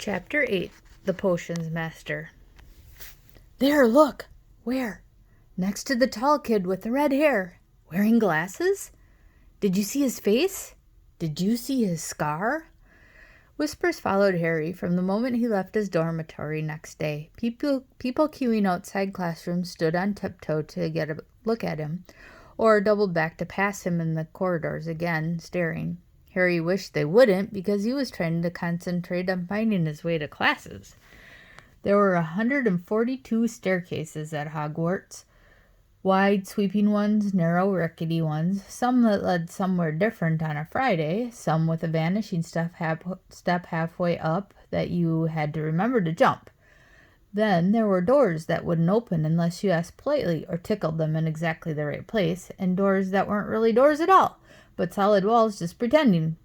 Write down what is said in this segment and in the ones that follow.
Chapter 8. The Potions Master. There, look! Where? Next to the tall kid with the red hair. Wearing glasses? Did you see his face? Did you see his scar? Whispers followed Harry from the moment he left his dormitory next day. People queuing outside classrooms stood on tiptoe to get a look at him, or doubled back to pass him in the corridors again, staring. Harry wished they wouldn't, because he was trying to concentrate on finding his way to classes. There were 142 staircases at Hogwarts, wide, sweeping ones, narrow, rickety ones, some that led somewhere different on a Friday, some with a vanishing step halfway up that you had to remember to jump. Then there were doors that wouldn't open unless you asked politely or tickled them in exactly the right place, and doors that weren't really doors at all, but solid walls just pretending.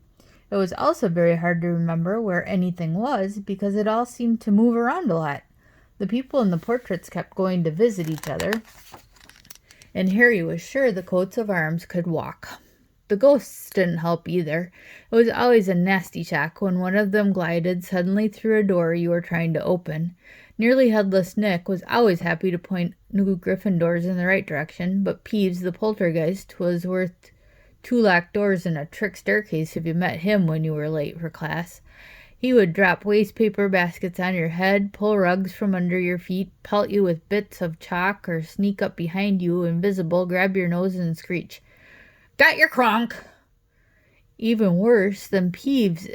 It was also very hard to remember where anything was, because it all seemed to move around a lot. The people in the portraits kept going to visit each other, and Harry was sure the coats of arms could walk. The ghosts didn't help either. It was always a nasty shock when one of them glided suddenly through a door you were trying to open. Nearly Headless Nick was always happy to point new Gryffindors in the right direction, but Peeves the poltergeist was worth 2 locked doors and a trick staircase if you met him when you were late for class. He would drop wastepaper baskets on your head, pull rugs from under your feet, pelt you with bits of chalk, or sneak up behind you, invisible, grab your nose and screech, "Got your crunk!" Even worse than Peeves,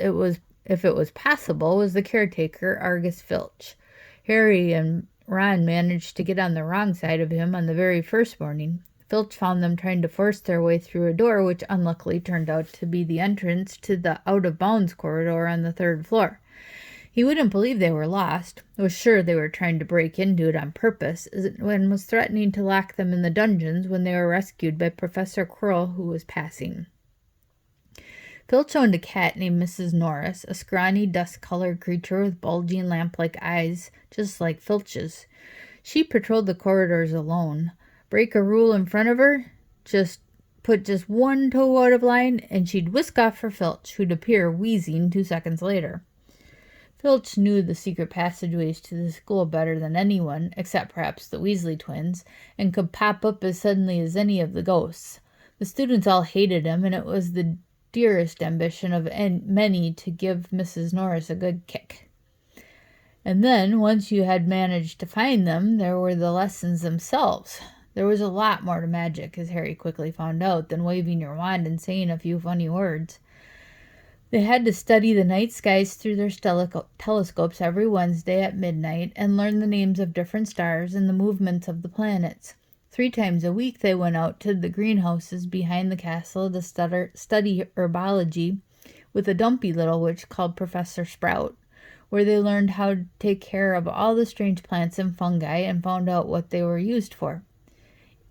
if it was possible, was the caretaker, Argus Filch. Harry and Ron managed to get on the wrong side of him on the very first morning. Filch found them trying to force their way through a door which unluckily turned out to be the entrance to the out-of-bounds corridor on the 3rd floor. He wouldn't believe they were lost, was sure they were trying to break into it on purpose, and was threatening to lock them in the dungeons when they were rescued by Professor Quirrell, who was passing. Filch owned a cat named Mrs. Norris, a scrawny, dust-colored creature with bulging lamp-like eyes, just like Filch's. She patrolled the corridors alone. Break a rule in front of her, put just one toe out of line, and she'd whisk off for Filch, who'd appear wheezing 2 seconds later. Filch knew the secret passageways to the school better than anyone, except perhaps the Weasley twins, and could pop up as suddenly as any of the ghosts. The students all hated him, and it was the dearest ambition of many to give Mrs. Norris a good kick. And then, once you had managed to find them, there were the lessons themselves. There was a lot more to magic, as Harry quickly found out, than waving your wand and saying a few funny words. They had to study the night skies through their telescopes every Wednesday at midnight and learn the names of different stars and the movements of the planets. 3 times a week they went out to the greenhouses behind the castle to study herbology with a dumpy little witch called Professor Sprout, where they learned how to take care of all the strange plants and fungi and found out what they were used for.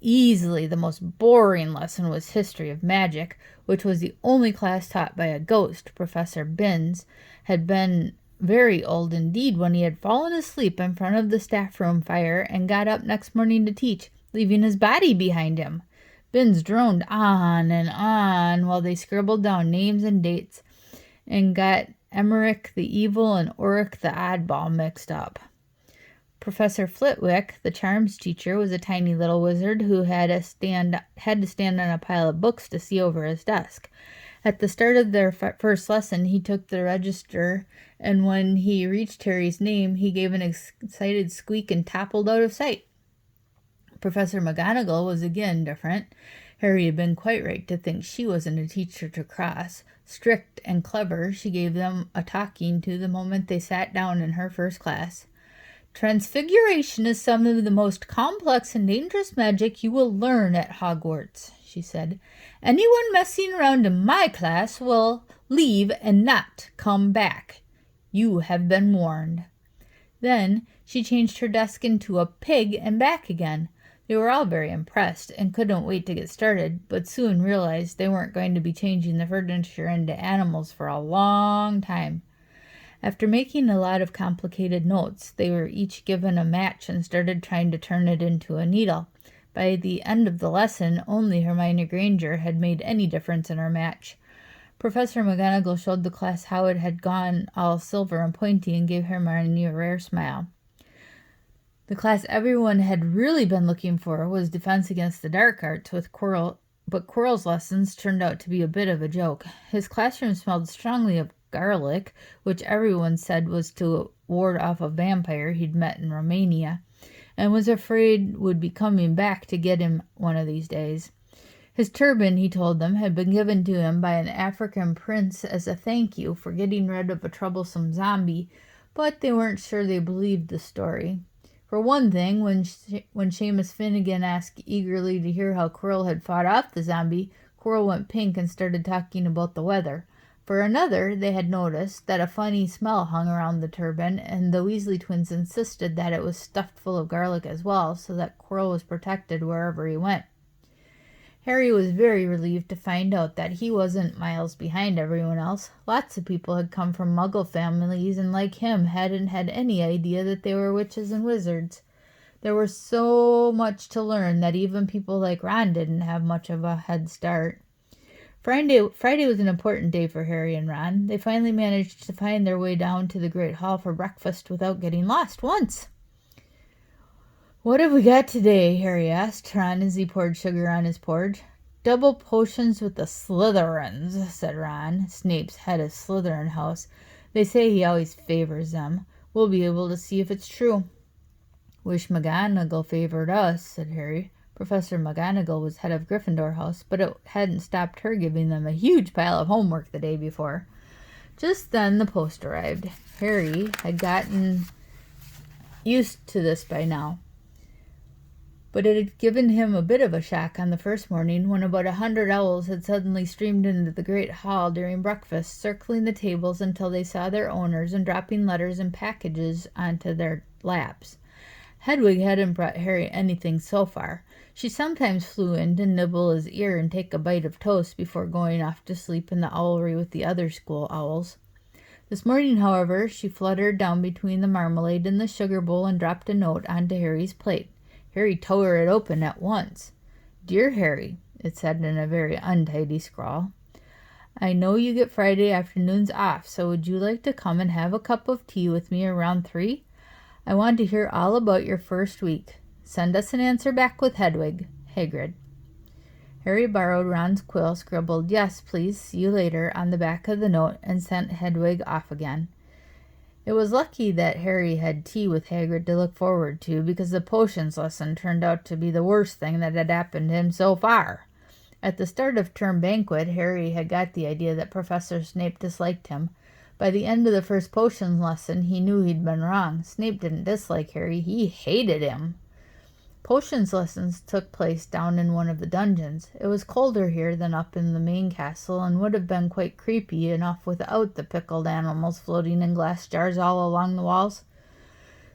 Easily the most boring lesson was History of Magic, which was the only class taught by a ghost. Professor Binns had been very old indeed when he had fallen asleep in front of the staff room fire and got up next morning to teach, leaving his body behind him. Binns droned on and on while they scribbled down names and dates and got Emmerich the Evil and Ulrich the Oddball mixed up. Professor Flitwick, the charms teacher, was a tiny little wizard who had to stand on a pile of books to see over his desk. At the start of their first lesson, he took the register, and when he reached Harry's name, he gave an excited squeak and toppled out of sight. Professor McGonagall was again different. Harry had been quite right to think she wasn't a teacher to cross. Strict and clever, she gave them a talking to the moment they sat down in her first class. "Transfiguration is some of the most complex and dangerous magic you will learn at Hogwarts," she said. "Anyone messing around in my class will leave and not come back. You have been warned." Then she changed her desk into a pig and back again. They were all very impressed and couldn't wait to get started, but soon realized they weren't going to be changing the furniture into animals for a long time. After making a lot of complicated notes, they were each given a match and started trying to turn it into a needle. By the end of the lesson, only Hermione Granger had made any difference in her match. Professor McGonagall showed the class how it had gone all silver and pointy and gave Hermione a rare smile. The class everyone had really been looking for was Defense Against the Dark Arts with Quirrell, but Quirrell's lessons turned out to be a bit of a joke. His classroom smelled strongly of garlic, which everyone said was to ward off a vampire he'd met in Romania, and was afraid would be coming back to get him one of these days. His turban, he told them, had been given to him by an African prince as a thank you for getting rid of a troublesome zombie, but they weren't sure they believed the story. For one thing, when Seamus Finnegan asked eagerly to hear how Quirrell had fought off the zombie, Quirrell went pink and started talking about the weather. For another, they had noticed that a funny smell hung around the turban, and the Weasley twins insisted that it was stuffed full of garlic as well, so that Quirrell was protected wherever he went. Harry was very relieved to find out that he wasn't miles behind everyone else. Lots of people had come from Muggle families and, like him, hadn't had any idea that they were witches and wizards. There was so much to learn that even people like Ron didn't have much of a head start. Friday was an important day for Harry and Ron. They finally managed to find their way down to the Great Hall for breakfast without getting lost once. "What have we got today?" Harry asked Ron as he poured sugar on his porridge. "Double potions with the Slytherins," said Ron. Snape's head of Slytherin house. "They say he always favors them. We'll be able to see if it's true." "Wish McGonagall favored us," said Harry. Professor McGonagall was head of Gryffindor house, but it hadn't stopped her giving them a huge pile of homework the day before. Just then the post arrived. Harry had gotten used to this by now, but it had given him a bit of a shock on the first morning when about 100 owls had suddenly streamed into the great hall during breakfast, circling the tables until they saw their owners and dropping letters and packages onto their laps. Hedwig hadn't brought Harry anything so far. She sometimes flew in to nibble his ear and take a bite of toast before going off to sleep in the owlery with the other school owls. This morning, however, she fluttered down between the marmalade and the sugar bowl and dropped a note onto Harry's plate. Harry tore it open at once. "Dear Harry," it said in a very untidy scrawl, "I know you get Friday afternoons off, so would you like to come and have a cup of tea with me around 3? I want to hear all about your first week. Send us an answer back with Hedwig. Hagrid." Harry borrowed Ron's quill, scribbled "Yes, please, see you later" on the back of the note, and sent Hedwig off again. It was lucky that Harry had tea with Hagrid to look forward to, because the potions lesson turned out to be the worst thing that had happened to him so far. At the start of term banquet, Harry had got the idea that Professor Snape disliked him. By the end of the first potions lesson, he knew he'd been wrong. Snape didn't dislike Harry, he hated him. Potions lessons took place down in one of the dungeons. It was colder here than up in the main castle, and would have been quite creepy enough without the pickled animals floating in glass jars all along the walls.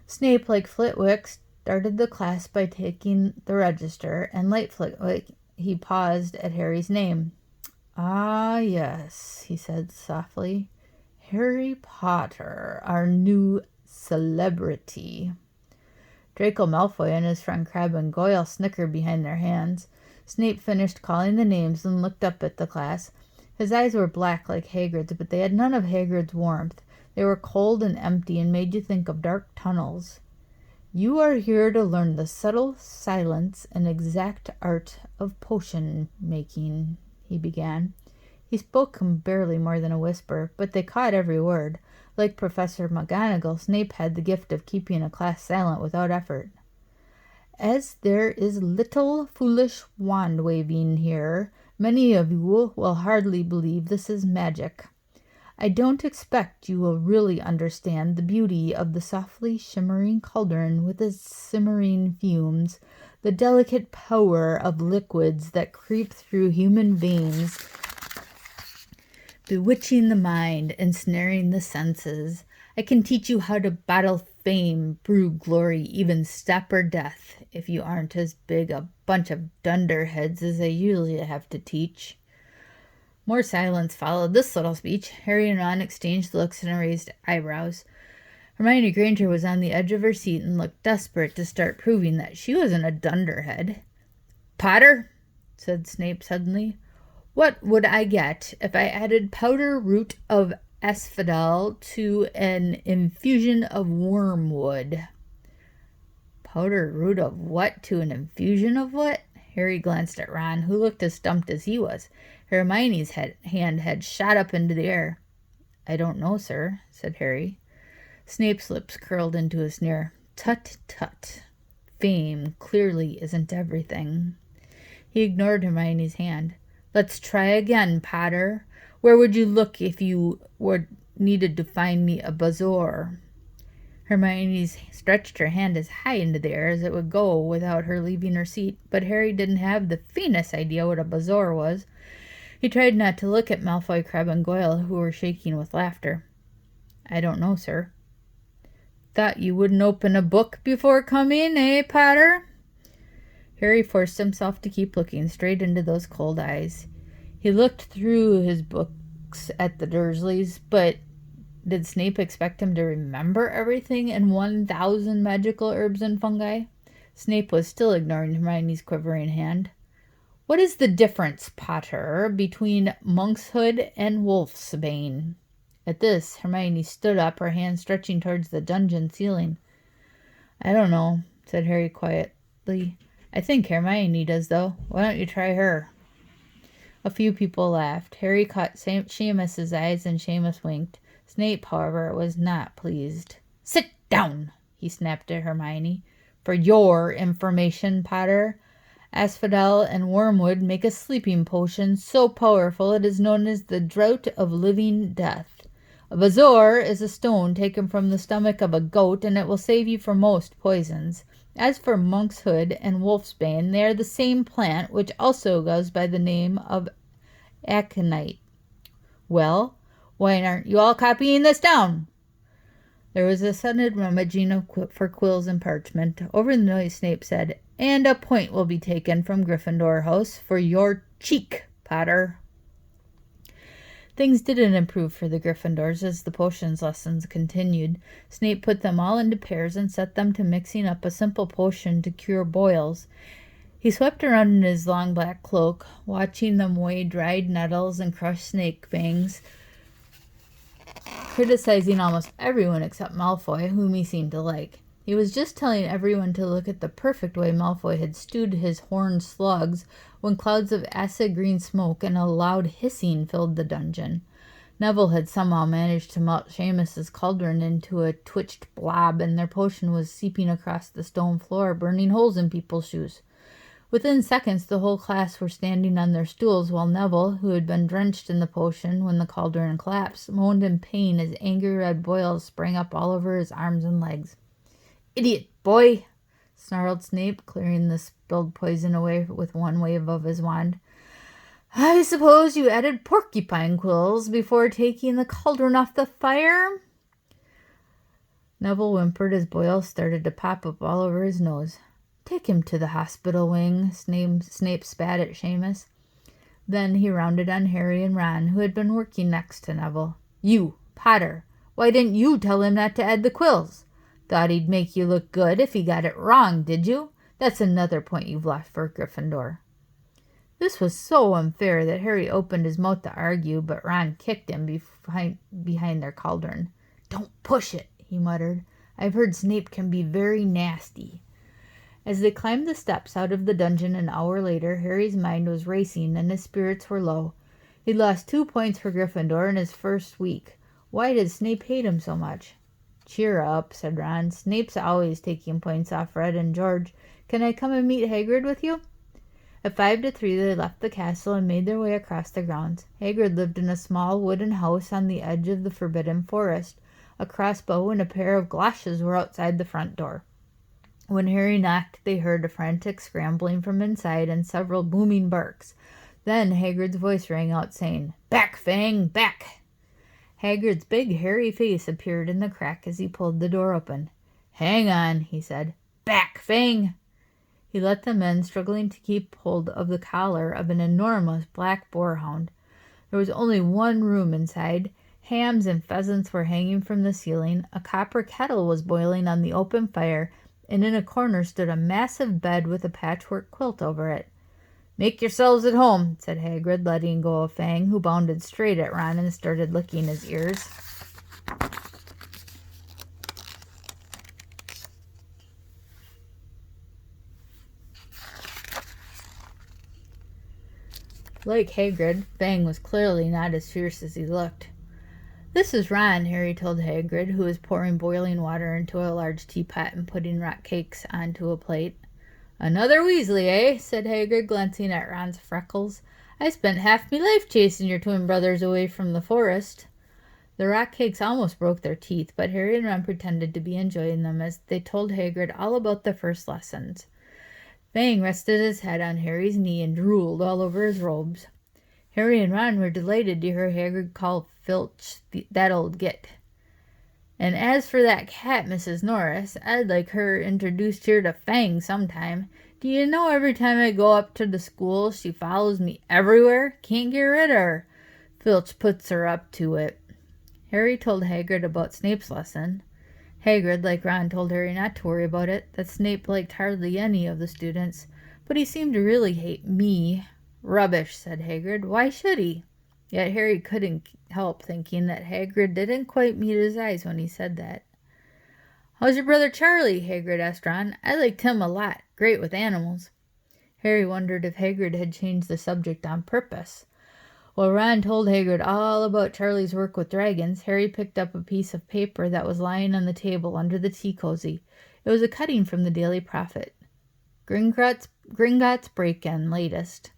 Snape, like Flitwick, started the class by taking the register, and like Flitwick, he paused at Harry's name. "Ah, yes," he said softly. "Harry Potter, our new celebrity." Draco Malfoy and his friend Crabbe and Goyle snickered behind their hands. Snape finished calling the names and looked up at the class. His eyes were black like Hagrid's, but they had none of Hagrid's warmth. They were cold and empty and made you think of dark tunnels. "You are here to learn the subtle science and exact art of potion making," he began. He spoke in barely more than a whisper, but they caught every word. Like Professor McGonagall, Snape had the gift of keeping a class silent without effort. "As there is little foolish wand-waving here, many of you will hardly believe this is magic. I don't expect you will really understand the beauty of the softly shimmering cauldron with its simmering fumes, the delicate power of liquids that creep through human veins, bewitching the mind, ensnaring the senses. I can teach you how to battle fame, brew glory, even stopper death, if you aren't as big a bunch of dunderheads as I usually have to teach." More silence followed this little speech. Harry and Ron exchanged looks and raised eyebrows. Hermione Granger was on the edge of her seat and looked desperate to start proving that she wasn't a dunderhead. "Potter," said Snape suddenly, What would I get if I added powder root of asphodel to an infusion of wormwood? Powder root of what to an infusion of what? Harry glanced at Ron, who looked as stumped as he was. Hermione's hand had shot up into the air. I don't know, sir, said Harry. Snape's lips curled into a sneer. Tut, tut. Fame clearly isn't everything. He ignored Hermione's hand. Let's try again, Potter. Where would you look if you needed to find me a bezoar? Hermione stretched her hand as high into the air as it would go without her leaving her seat, but Harry didn't have the faintest idea what a bezoar was. He tried not to look at Malfoy, Crabbe, and Goyle, who were shaking with laughter. I don't know, sir. Thought you wouldn't open a book before coming, eh, Potter? Harry forced himself to keep looking straight into those cold eyes. He looked through his books at the Dursleys, but did Snape expect him to remember everything in 1,000 magical herbs and fungi? Snape was still ignoring Hermione's quivering hand. What is the difference, Potter, between monkshood and wolfsbane? At this, Hermione stood up, her hand stretching towards the dungeon ceiling. I don't know, said Harry quietly. I think Hermione does, though. Why don't you try her? A few people laughed. Harry caught Seamus's eyes, and Seamus winked. Snape, however, was not pleased. Sit down, he snapped at Hermione. For your information, Potter, asphodel and wormwood make a sleeping potion so powerful it is known as the Draught of Living Death. A bezoar is a stone taken from the stomach of a goat, and it will save you from most poisons. As for monkshood and wolfsbane, they are the same plant, which also goes by the name of aconite. Well, why aren't you all copying this down? There was a sudden rummaging for quills and parchment. Over the noise, Snape said, And a point will be taken from Gryffindor House for your cheek, Potter. Things didn't improve for the Gryffindors as the potions lessons continued. Snape put them all into pairs and set them to mixing up a simple potion to cure boils. He swept around in his long black cloak, watching them weigh dried nettles and crushed snake fangs, criticizing almost everyone except Malfoy, whom he seemed to like. He was just telling everyone to look at the perfect way Malfoy had stewed his horned slugs when clouds of acid green smoke and a loud hissing filled the dungeon. Neville had somehow managed to melt Seamus's cauldron into a twitched blob, and their potion was seeping across the stone floor, burning holes in people's shoes. Within seconds, the whole class were standing on their stools, while Neville, who had been drenched in the potion when the cauldron collapsed, moaned in pain as angry red boils sprang up all over his arms and legs. Idiot boy, snarled Snape, clearing the spilled poison away with one wave of his wand. I suppose you added porcupine quills before taking the cauldron off the fire? Neville whimpered as boils started to pop up all over his nose. Take him to the hospital wing, Snape spat at Seamus. Then he rounded on Harry and Ron, who had been working next to Neville. You, Potter, why didn't you tell him not to add the quills? Thought he'd make you look good if he got it wrong, did you? That's another point you've left for Gryffindor. This was so unfair that Harry opened his mouth to argue, but Ron kicked him behind their cauldron. Don't push it, he muttered. I've heard Snape can be very nasty. As they climbed the steps out of the dungeon an hour later, Harry's mind was racing and his spirits were low. He'd lost 2 points for Gryffindor in his first week. Why did Snape hate him so much? Cheer up, said Ron. Snape's always taking points off Fred and George. Can I come and meet Hagrid with you? At 2 to 3 they left the castle and made their way across the grounds. Hagrid lived in a small wooden house on the edge of the forbidden forest. A crossbow and a pair of galoshes were outside the front door. When Harry knocked, they heard a frantic scrambling from inside and several booming barks. Then Hagrid's voice rang out, saying, Back, Fang, back! Hagrid's big, hairy face appeared in the crack as he pulled the door open. Hang on, he said. Back, Fang! He let them in, struggling to keep hold of the collar of an enormous black boarhound. There was only one room inside. Hams and pheasants were hanging from the ceiling. A copper kettle was boiling on the open fire, and in a corner stood a massive bed with a patchwork quilt over it. "Make yourselves at home," said Hagrid, letting go of Fang, who bounded straight at Ron and started licking his ears. Like Hagrid, Fang was clearly not as fierce as he looked. "This is Ron," Harry told Hagrid, who was pouring boiling water into a large teapot and putting rock cakes onto a plate. "Another Weasley, eh?" said Hagrid, glancing at Ron's freckles. "I spent half me life chasing your twin brothers away from the forest." The rock cakes almost broke their teeth, but Harry and Ron pretended to be enjoying them as they told Hagrid all about the first lessons. Fang rested his head on Harry's knee and drooled all over his robes. Harry and Ron were delighted to hear Hagrid call Filch that old git. "And as for that cat, Mrs. Norris, I'd like her introduced here to Fang sometime. Do you know every time I go up to the school she follows me everywhere? Can't get rid of her. Filch puts her up to it." Harry told Hagrid about Snape's lesson. Hagrid, like Ron, told Harry not to worry about it, that Snape liked hardly any of the students, but he seemed to really hate me. "Rubbish," said Hagrid. "Why should he?" Yet Harry couldn't help thinking that Hagrid didn't quite meet his eyes when he said that. "How's your brother Charlie?" Hagrid asked Ron. "I liked him a lot. Great with animals." Harry wondered if Hagrid had changed the subject on purpose. While Ron told Hagrid all about Charlie's work with dragons, Harry picked up a piece of paper that was lying on the table under the tea cozy. It was a cutting from the Daily Prophet. Gringotts break-in latest.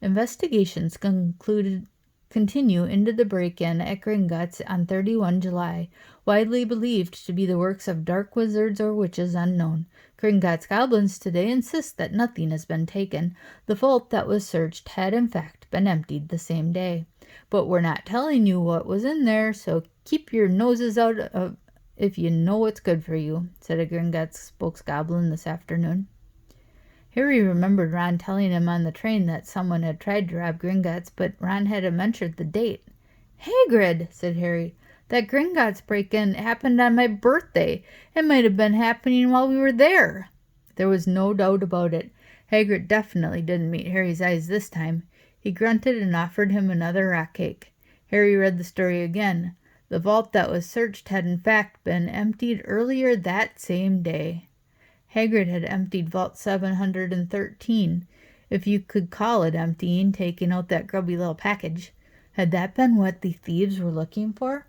Investigations continue into the break-in at Gringotts on 31 July, widely believed to be the works of dark wizards or witches unknown. Gringotts goblins today insist that nothing has been taken. The vault that was searched had in fact been emptied the same day. But we're not telling you what was in there, so keep your noses out of if you know what's good for you, said a Gringotts spokesgoblin this afternoon. Harry remembered Ron telling him on the train that someone had tried to rob Gringotts, but Ron hadn't mentioned the date. "Hagrid," said Harry, "that Gringotts break-in happened on my birthday. It might have been happening while we were there." There was no doubt about it. Hagrid definitely didn't meet Harry's eyes this time. He grunted and offered him another rock cake. Harry read the story again. The vault that was searched had in fact been emptied earlier that same day. Hagrid had emptied Vault 713, if you could call it emptying, taking out that grubby little package. Had that been what the thieves were looking for?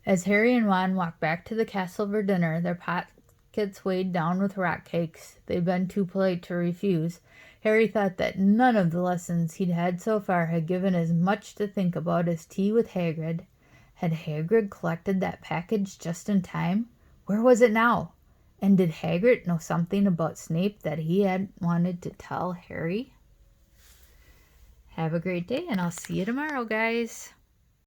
As Harry and Ron walked back to the castle for dinner, their pockets weighed down with rock cakes. They'd been too polite to refuse. Harry thought that none of the lessons he'd had so far had given as much to think about as tea with Hagrid. Had Hagrid collected that package just in time? Where was it now? And did Hagrid know something about Snape that he had wanted to tell Harry? Have a great day, and I'll see you tomorrow, guys.